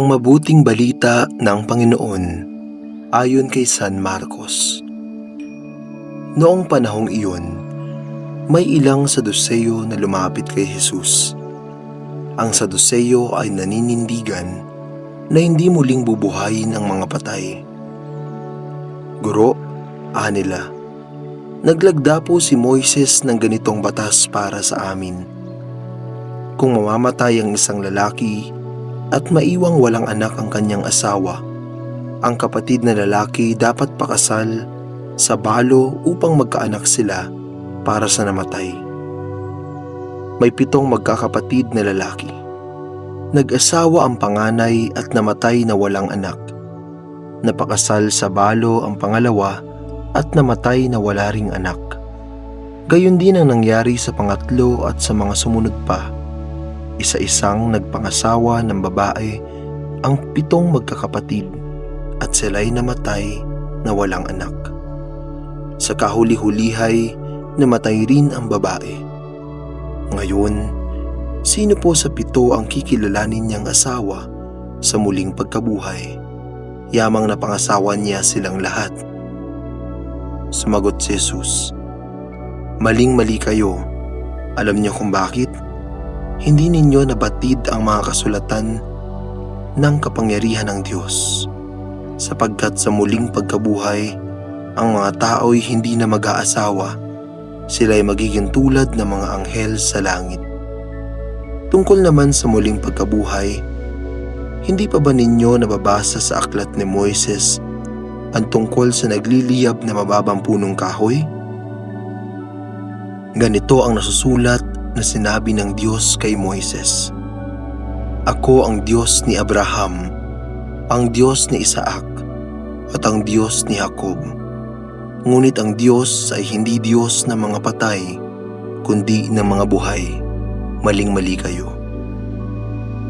Ang mabuting balita ng Panginoon ayon kay San Marcos. Noong panahong iyon, may ilang Saduseyo na lumapit kay Jesus. Ang Saduseyo ay naninindigan na hindi muling bubuhayin ang mga patay. Guro, nila, naglagda po si Moises ng ganitong batas para sa amin. Kung mamamatay ang isang lalaki at maiwang walang anak ang kanyang asawa, ang kapatid na lalaki dapat pakasal sa balo upang magkaanak sila para sa namatay. May 7 magkakapatid na lalaki. Nag-asawa ang panganay at namatay na walang anak. Napakasal sa balo ang pangalawa at namatay na wala ring anak. Gayon din ang nangyari sa pangatlo at sa mga sumunod pa. Isa-isang nagpangasawa ng babae ang 7 magkakapatid at sila'y namatay na walang anak. Sa kahuli-hulihay, namatay rin ang babae. Ngayon, sino po sa 7 ang kikilalanin niyang asawa sa muling pagkabuhay? Yamang napangasawa niya silang lahat. Sumagot si Jesus, "Maling-mali kayo. Alam niyo kung bakit? Hindi ninyo nabatid ang mga kasulatan ng kapangyarihan ng Diyos, sapagkat sa muling pagkabuhay, ang mga tao'y hindi na mag-aasawa, sila'y magiging tulad ng mga anghel sa langit. Tungkol naman sa muling pagkabuhay, hindi pa ba ninyo nababasa sa aklat ni Moises ang tungkol sa nagliliyab na mababang punong kahoy? Ganito ang nasusulat na sinabi ng Diyos kay Moises, Ako ang Diyos ni Abraham, ang Diyos ni Isaac, at ang Diyos ni Jacob. Ngunit ang Diyos ay hindi Diyos ng mga patay, kundi ng mga buhay. Maling-mali kayo."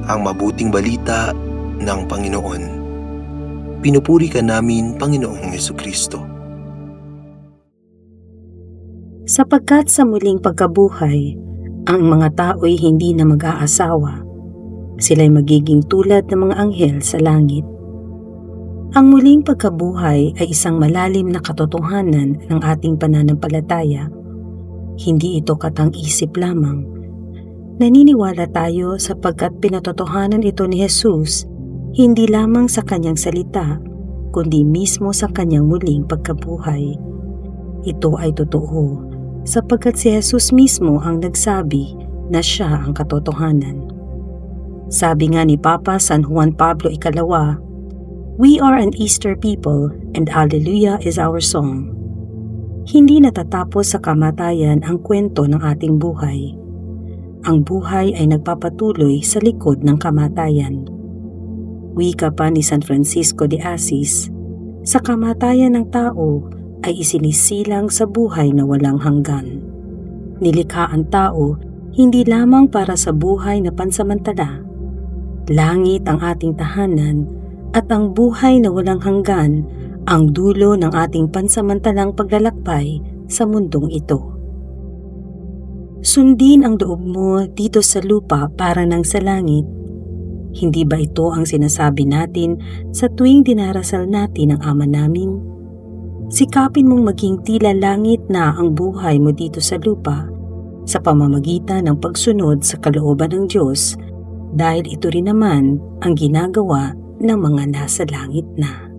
Ang mabuting balita ng Panginoon. Pinupuri ka namin, Panginoong Jesucristo. Sapagkat sa muling pagkabuhay, ang mga tao'y hindi na mag-aasawa, sila'y magiging tulad ng mga anghel sa langit. Ang muling pagkabuhay ay isang malalim na katotohanan ng ating pananampalataya. Hindi ito katang-isip lamang. Naniniwala tayo sapagkat pinatotohanan ito ni Jesus hindi lamang sa kanyang salita, kundi mismo sa kanyang muling pagkabuhay. Ito ay totoo sapagkat si Jesus mismo ang nagsabi na siya ang katotohanan. Sabi nga ni Papa San Juan Pablo II, "We are an Easter people and Alleluia is our song." Hindi natatapos sa kamatayan ang kwento ng ating buhay. Ang buhay ay nagpapatuloy sa likod ng kamatayan. Wika pa ni San Francisco de Assis, sa kamatayan ng tao ay isinisilang sa buhay na walang hanggan. Nilikha ang tao hindi lamang para sa buhay na pansamantala. Langit ang ating tahanan at ang buhay na walang hanggan ang dulo ng ating pansamantalang paglalakbay sa mundong ito. Sundin ang loob mo dito sa lupa para nang sa langit. Hindi ba ito ang sinasabi natin sa tuwing dinarasal natin ang Ama namin? Sikapin mong maging tila langit na ang buhay mo dito sa lupa sa pamamagitan ng pagsunod sa kalooban ng Diyos, dahil ito rin naman ang ginagawa ng mga nasa langit na.